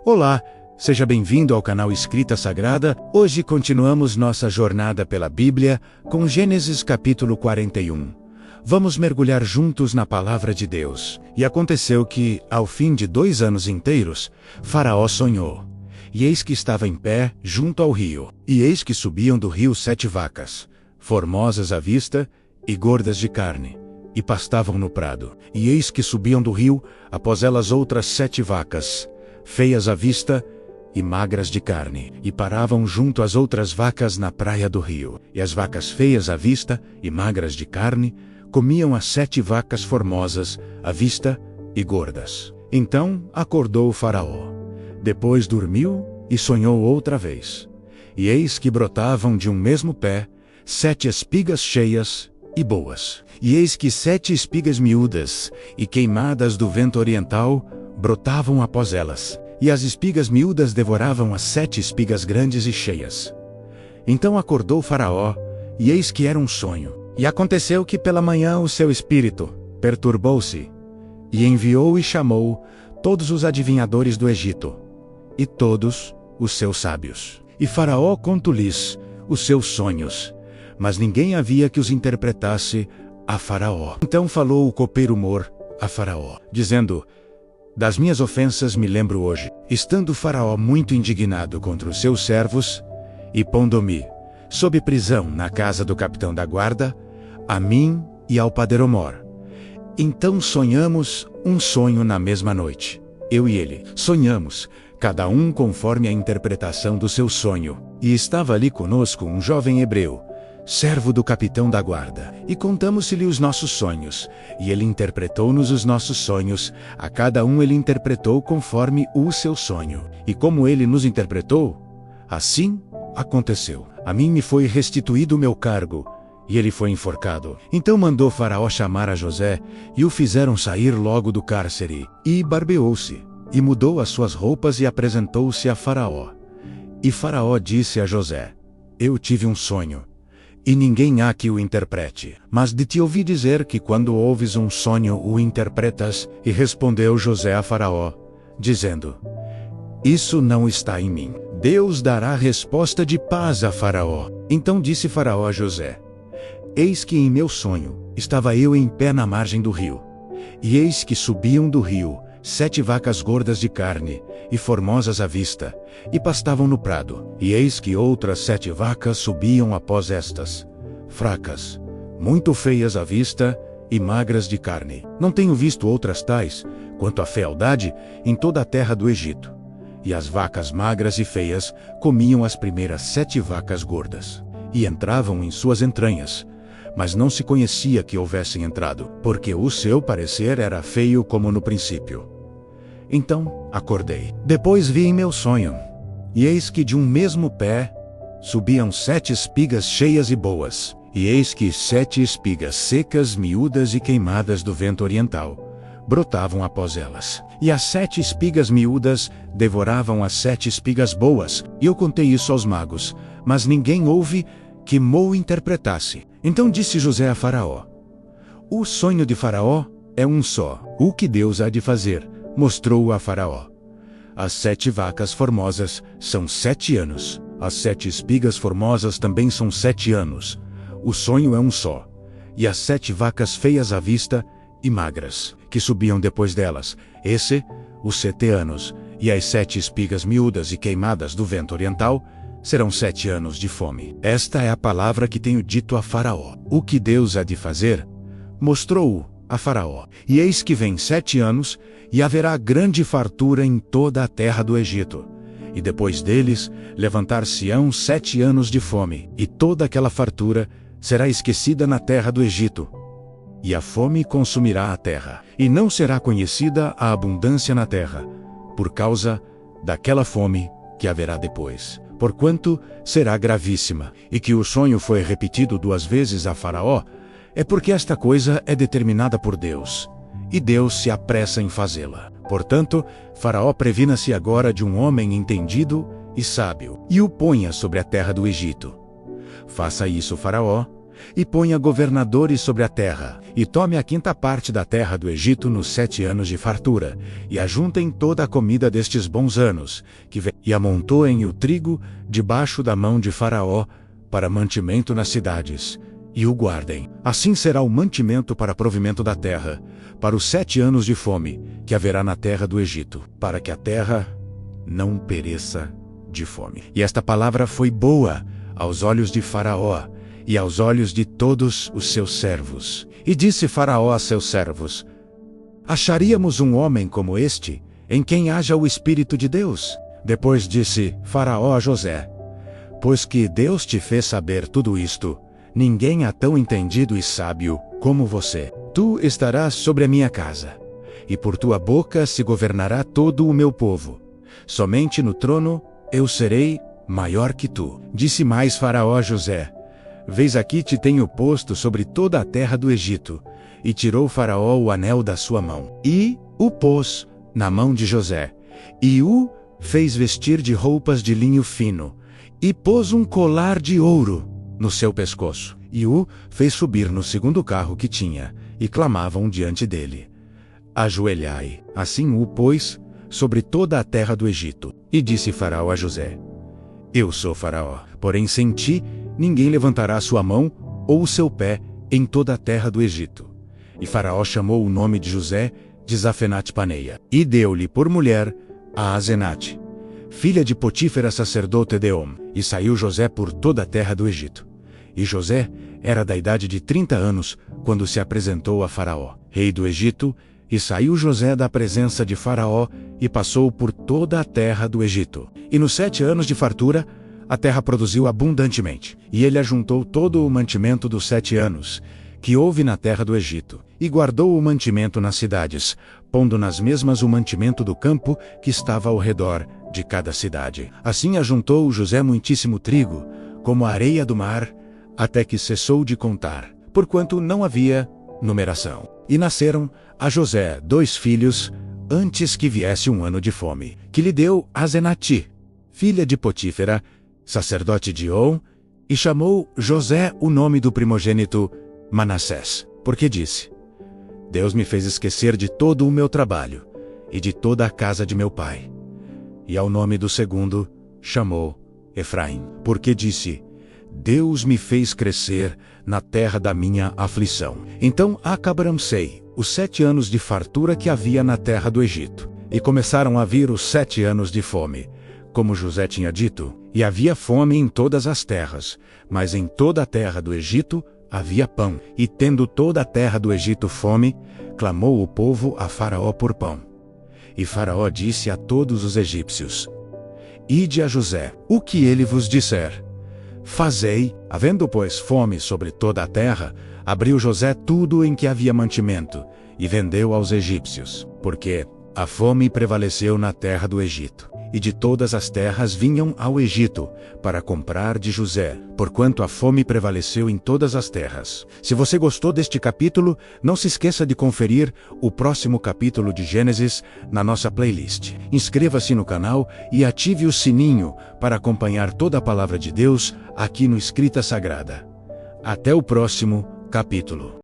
Olá, seja bem-vindo ao canal Escrita Sagrada. Hoje continuamos nossa jornada pela Bíblia com Gênesis capítulo 41. Vamos mergulhar juntos na palavra de Deus. E aconteceu que, ao fim de 2 anos inteiros, Faraó sonhou. E eis que estava em pé, junto ao rio. E eis que subiam do rio 7 vacas, formosas à vista e gordas de carne, e pastavam no prado. E eis que subiam do rio, após elas outras 7 vacas, feias à vista e magras de carne, e paravam junto às outras vacas na praia do rio. E as vacas feias à vista e magras de carne comiam as 7 vacas formosas à vista e gordas. Então acordou o Faraó. Depois dormiu e sonhou outra vez. E eis que brotavam de um mesmo pé 7 espigas cheias e boas. E eis que 7 espigas miúdas e queimadas do vento oriental brotavam após elas. E as espigas miúdas devoravam as 7 espigas grandes e cheias. Então acordou o Faraó, e eis que era um sonho. E aconteceu que pela manhã o seu espírito perturbou-se, e enviou e chamou todos os adivinhadores do Egito, e todos os seus sábios. E Faraó contou-lhes os seus sonhos, mas ninguém havia que os interpretasse a Faraó. Então falou o copeiro Mor a Faraó, dizendo: das minhas ofensas me lembro hoje, estando Faraó muito indignado contra os seus servos, e pondo-me sob prisão na casa do capitão da guarda, a mim e ao padeiro Mor. Então sonhamos um sonho na mesma noite. Eu e ele sonhamos, cada um conforme a interpretação do seu sonho. E estava ali conosco um jovem hebreu, servo do capitão da guarda, e contamos-lhe os nossos sonhos, e ele interpretou-nos os nossos sonhos, a cada um ele interpretou conforme o seu sonho. E como ele nos interpretou, assim aconteceu. A mim me foi restituído o meu cargo, e ele foi enforcado. Então mandou Faraó chamar a José, e o fizeram sair logo do cárcere. E barbeou-se, e mudou as suas roupas e apresentou-se a Faraó. E Faraó disse a José: eu tive um sonho, e ninguém há que o interprete. Mas de ti ouvi dizer que quando ouves um sonho o interpretas. E respondeu José a Faraó, dizendo: isso não está em mim. Deus dará resposta de paz a Faraó. Então disse Faraó a José: eis que em meu sonho estava eu em pé na margem do rio. E eis que subiam do rio 7 vacas gordas de carne e formosas à vista, e pastavam no prado. E eis que outras 7 vacas subiam após estas, fracas, muito feias à vista e magras de carne. Não tenho visto outras tais, quanto à fealdade, em toda a terra do Egito. E as vacas magras e feias comiam as primeiras 7 vacas gordas, e entravam em suas entranhas, mas não se conhecia que houvessem entrado, porque o seu parecer era feio como no princípio. Então acordei. Depois vi em meu sonho, e eis que de um mesmo pé subiam 7 espigas cheias e boas, e eis que 7 espigas secas, miúdas e queimadas do vento oriental brotavam após elas. E as 7 espigas miúdas devoravam as 7 espigas boas. E eu contei isso aos magos, mas ninguém houve que mo interpretasse. Então disse José a Faraó: o sonho de Faraó é um só. O que Deus há de fazer, mostrou-o a Faraó. As 7 vacas formosas são 7 anos. As 7 espigas formosas também são 7 anos. O sonho é um só. E as 7 vacas feias à vista e magras, que subiam depois delas, os 7 anos. E as 7 espigas miúdas e queimadas do vento oriental serão 7 anos de fome. Esta é a palavra que tenho dito a Faraó. O que Deus há de fazer, mostrou-o a Faraó. E eis que vem 7 anos, e haverá grande fartura em toda a terra do Egito. E depois deles, levantar-se-ão 7 anos de fome, e toda aquela fartura será esquecida na terra do Egito. E a fome consumirá a terra, e não será conhecida a abundância na terra, por causa daquela fome que haverá depois, porquanto será gravíssima. E que o sonho foi repetido 2 vezes a Faraó, é porque esta coisa é determinada por Deus, e Deus se apressa em fazê-la. Portanto, Faraó previna-se agora de um homem entendido e sábio, e o ponha sobre a terra do Egito. Faça isso, Faraó, e ponha governadores sobre a terra, e tome a quinta parte da terra do Egito nos 7 anos de fartura, e ajuntem toda a comida destes bons anos, e amontoem o trigo debaixo da mão de Faraó, para mantimento nas cidades, e o guardem. Assim será o mantimento para provimento da terra, para os 7 anos de fome, que haverá na terra do Egito, para que a terra não pereça de fome. E esta palavra foi boa aos olhos de Faraó, e aos olhos de todos os seus servos. E disse Faraó a seus servos: acharíamos um homem como este, em quem haja o Espírito de Deus? Depois disse Faraó a José: pois que Deus te fez saber tudo isto, ninguém há tão entendido e sábio como você. Tu estarás sobre a minha casa, e por tua boca se governará todo o meu povo. Somente no trono eu serei maior que tu. Disse mais Faraó a José: vês aqui te tenho posto sobre toda a terra do Egito. E tirou Faraó o anel da sua mão, e o pôs na mão de José, e o fez vestir de roupas de linho fino, e pôs um colar de ouro no seu pescoço, e o fez subir no segundo carro que tinha, e clamavam diante dele: ajoelhai. Assim o pôs sobre toda a terra do Egito. E disse Faraó a José: eu sou Faraó, porém sem ti ninguém levantará sua mão ou o seu pé em toda a terra do Egito. E Faraó chamou o nome de José de Zafenate-Paneia, e deu-lhe por mulher a Asenate, filha de Potífera sacerdote de On. E saiu José por toda a terra do Egito. E José era da idade de 30 anos, quando se apresentou a Faraó, rei do Egito, e saiu José da presença de Faraó, e passou por toda a terra do Egito. E nos 7 anos de fartura, a terra produziu abundantemente, e ele ajuntou todo o mantimento dos 7 anos, que houve na terra do Egito, e guardou o mantimento nas cidades, pondo nas mesmas o mantimento do campo que estava ao redor de cada cidade. Assim ajuntou José muitíssimo trigo, como a areia do mar, até que cessou de contar, porquanto não havia numeração. E nasceram a José 2 filhos, antes que viesse um ano de fome, que lhe deu Asenati, filha de Potífera, sacerdote de On, e chamou José o nome do primogênito Manassés, porque disse: Deus me fez esquecer de todo o meu trabalho, e de toda a casa de meu pai. E ao nome do segundo chamou Efraim, porque disse: Deus me fez crescer na terra da minha aflição. Então acabrancei os 7 anos de fartura que havia na terra do Egito, e começaram a vir os 7 anos de fome, como José tinha dito, e havia fome em todas as terras, mas em toda a terra do Egito havia pão. E tendo toda a terra do Egito fome, clamou o povo a Faraó por pão. E Faraó disse a todos os egípcios: Ide a José, o que ele vos disser, fazei. Havendo, pois, fome sobre toda a terra, abriu José tudo em que havia mantimento, e vendeu aos egípcios, porque a fome prevaleceu na terra do Egito. E de todas as terras vinham ao Egito, para comprar de José, porquanto a fome prevaleceu em todas as terras. Se você gostou deste capítulo, não se esqueça de conferir o próximo capítulo de Gênesis na nossa playlist. Inscreva-se no canal e ative o sininho para acompanhar toda a palavra de Deus aqui no Escrita Sagrada. Até o próximo capítulo.